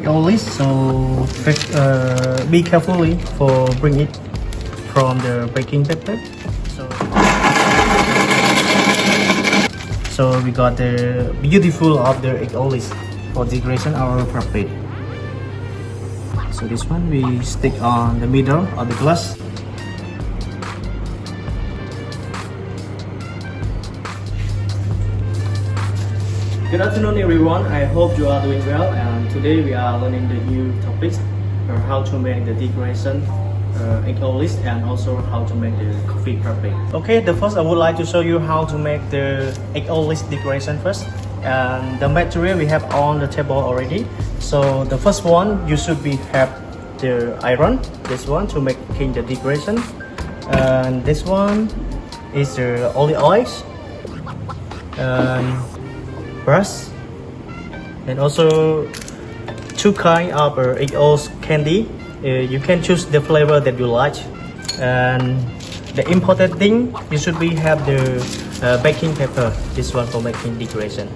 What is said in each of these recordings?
egg only, so be carefully for bring it from the baking paper. So we got the beautiful of the egg only for decoration our frappe. So this one we stick on the middle of the glass. Good afternoon everyone, I hope you are doing well, and today we are learning the new topics, how to make the decoration egg only and also how to make the coffee frappe. Okay, the first I would like to show you how to make the egg only decoration first. And the material we have on the table already. So the first one you should have the iron, this one to making the decoration, and this one is the olive oil and brush, and also two kind of egg oil candy. You can choose the flavor that you like, and the important thing you should have the baking paper, this one for making decoration.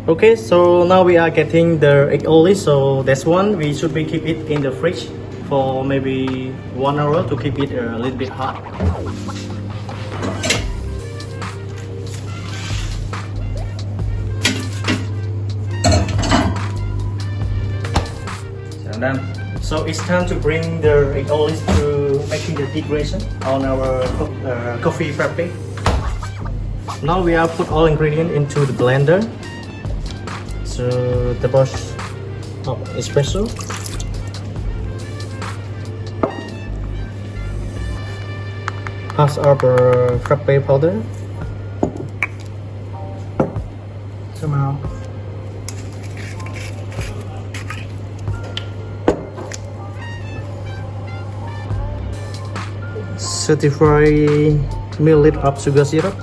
Okay, so now we are getting the egg only, so that's one we should keep it in the fridge for maybe 1 hour to keep it a little bit hot. So done. So it's time to bring the egg only to making the decoration on our coffee frappe. Now we have put all ingredients into the blender. So the brush of espresso, half of frappe powder, somehow certified milliliter of sugar syrup,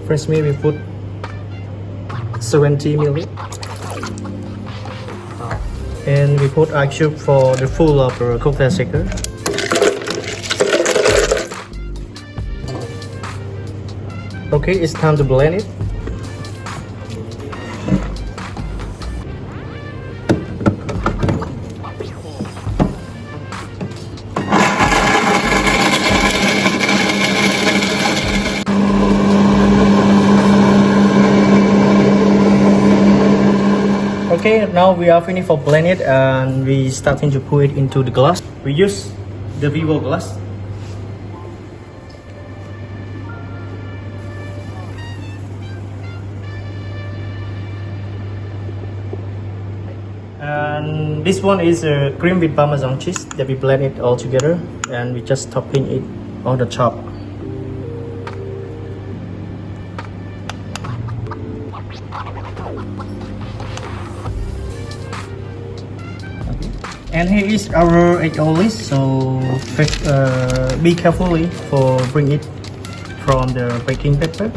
fresh milk we put 70 ml, and we put ice cube for the full of the cocktail shaker. Okay, it's time to blend it. Okay, now we are finished for blend it, and we starting to put it into the glass. We use the Vivo glass. And this one is a cream with Parmesan cheese that we blend it all together, and we just topping it on the top. And here is our egg only, so be carefully for bring it from the baking paper.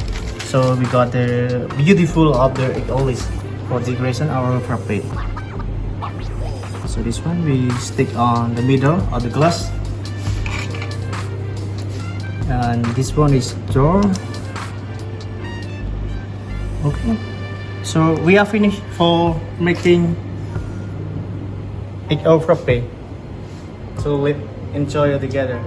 So we got the beautiful of the egg only for decoration our frappe. So this one we stick on the middle of the glass, and this one is drawer. Okay, so we are finished for making egg frappe. So let's enjoy it together.